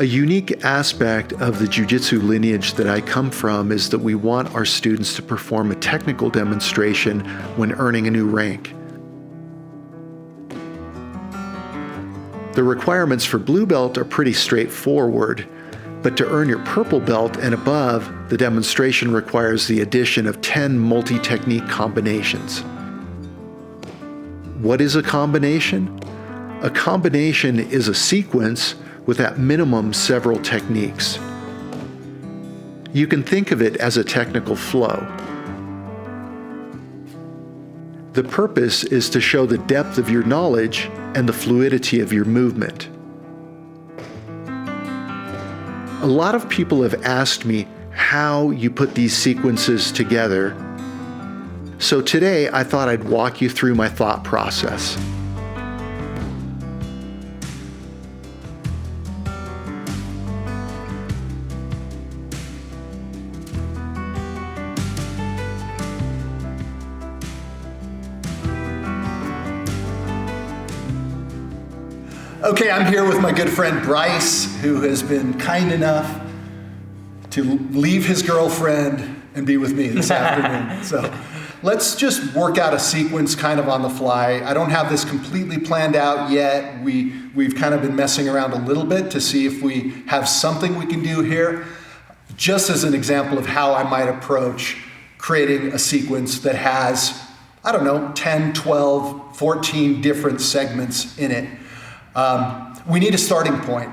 A unique aspect of the jiu-jitsu lineage that I come from is that we want our students to perform a technical demonstration when earning a new rank. The requirements for blue belt are pretty straightforward, but to earn your purple belt and above, the demonstration requires the addition of 10 multi-technique combinations. What is a combination? A combination is a sequence with at minimum several techniques. You can think of it as a technical flow. The purpose is to show the depth of your knowledge and the fluidity of your movement. A lot of people have asked me how you put these sequences together, so today I thought I'd walk you through my thought process. Okay, I'm here with my good friend Bryce, who has been kind enough to leave his girlfriend and be with me this afternoon. So let's just work out a sequence kind of on the fly. I don't have this completely planned out yet. We've kind of been messing around a little bit to see if we have something we can do here, just as an example of how I might approach creating a sequence that has, I don't know, 10, 12, 14 different segments in it. We need a starting point.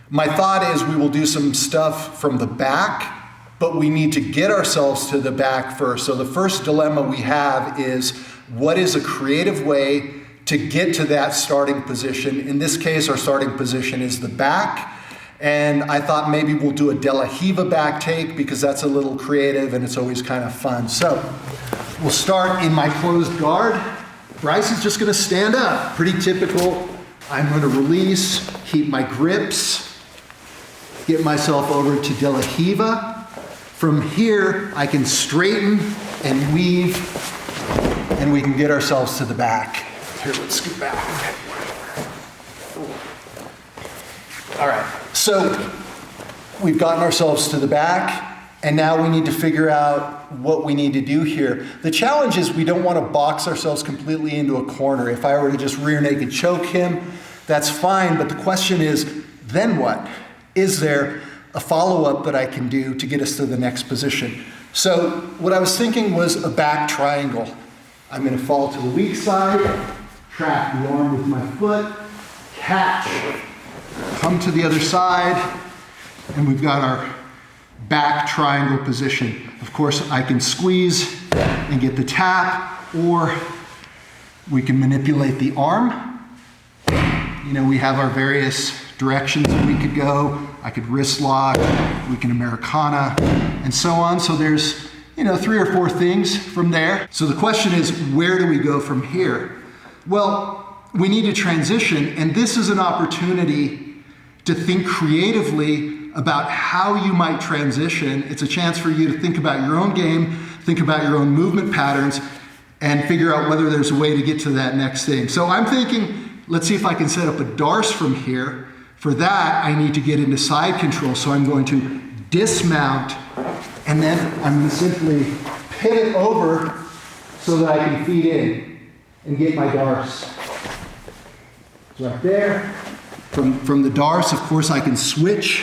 My thought is we will do some stuff from the back, but we need to get ourselves to the back first. So the first dilemma we have is, what is a creative way to get to that starting position? In this case, our starting position is the back. And I thought maybe we'll do a De La Riva back take because that's a little creative and it's always kind of fun. So we'll start in my closed guard. Bryce is just going to stand up, pretty typical. I'm going to release, keep my grips, get myself over to De La Riva. From here, I can straighten and weave, and we can get ourselves to the back. Here, let's scoot back. All right, so we've gotten ourselves to the back, and now we need to figure out what we need to do here. The challenge is we don't want to box ourselves completely into a corner. If I were to just rear naked choke him, that's fine, but the question is, then what? Is there a follow-up that I can do to get us to the next position? So what I was thinking was a back triangle. I'm going to fall to the weak side, trap the arm with my foot, catch, come to the other side, and we've got our back triangle position. Of course, I can squeeze and get the tap, or we can manipulate the arm. You know, we have our various directions that we could go. I could wrist lock, we can Americana, and so on. So there's, 3 or 4 things from there. So the question is, where do we go from here? Well, we need to transition, and this is an opportunity to think creatively about how you might transition. It's a chance for you to think about your own game, think about your own movement patterns, and figure out whether there's a way to get to that next thing. So I'm thinking, let's see if I can set up a darce from here. For that, I need to get into side control. So I'm going to dismount, and then I'm going to simply pivot over so that I can feed in and get my darce. Right there. From the darce, of course, I can switch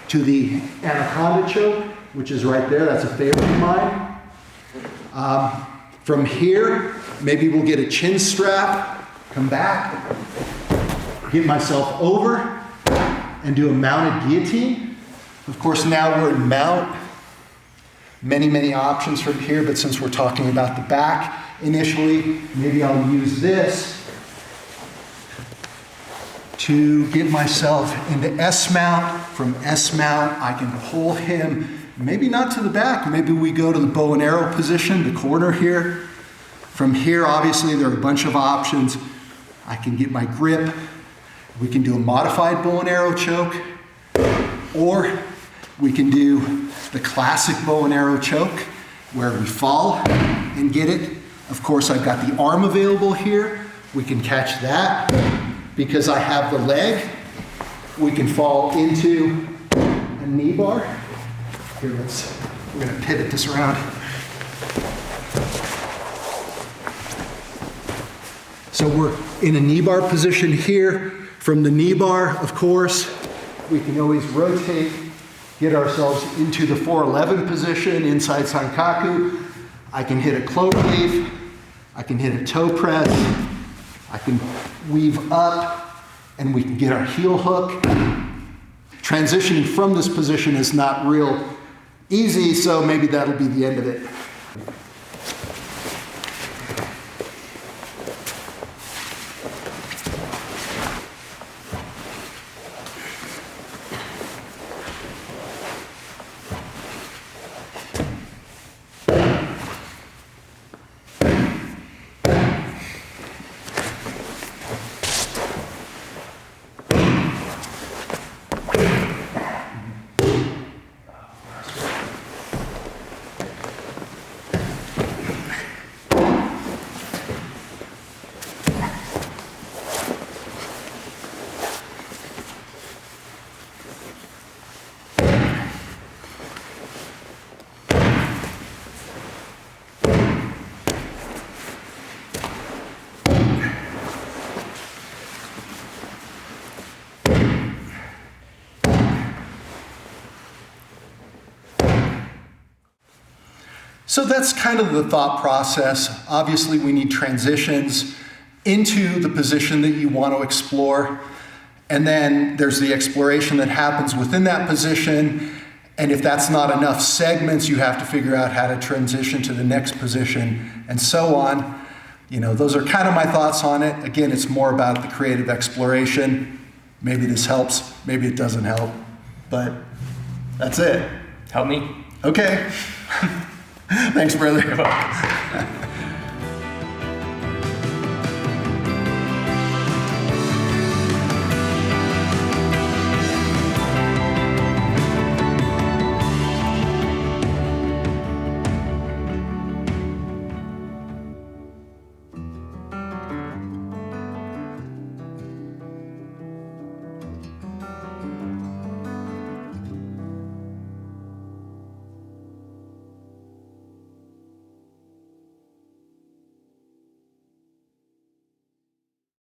to the anaconda choke, which is right there. That's a favorite of mine. From here, maybe we'll get a chin strap, come back, get myself over, and do a mounted guillotine. Of course, now we're in mount. Many options from here, but since we're talking about the back initially, maybe I'll use this to get myself into S-mount. From S-mount, I can pull him, maybe not to the back, maybe we go to the bow and arrow position, the corner here. From here, obviously, there are a bunch of options. I can get my grip. We can do a modified bow and arrow choke, or we can do the classic bow and arrow choke, where we fall and get it. Of course, I've got the arm available here. We can catch that. Because I have the leg, we can fall into knee bar. Here, we're gonna pivot this around. So we're in a knee bar position here. From the knee bar, of course, we can always rotate, get ourselves into the 411 position inside Sankaku. I can hit a clover leaf, I can hit a toe press, I can weave up, and we can get our heel hook. Transitioning from this position is not real easy, so maybe that'll be the end of it. So that's kind of the thought process. Obviously, we need transitions into the position that you want to explore. And then there's the exploration that happens within that position. And if that's not enough segments, you have to figure out how to transition to the next position and so on. You know, those are kind of my thoughts on it. Again, it's more about the creative exploration. Maybe this helps, maybe it doesn't help, but that's it. Help me. Okay. Thanks, brother. You're welcome.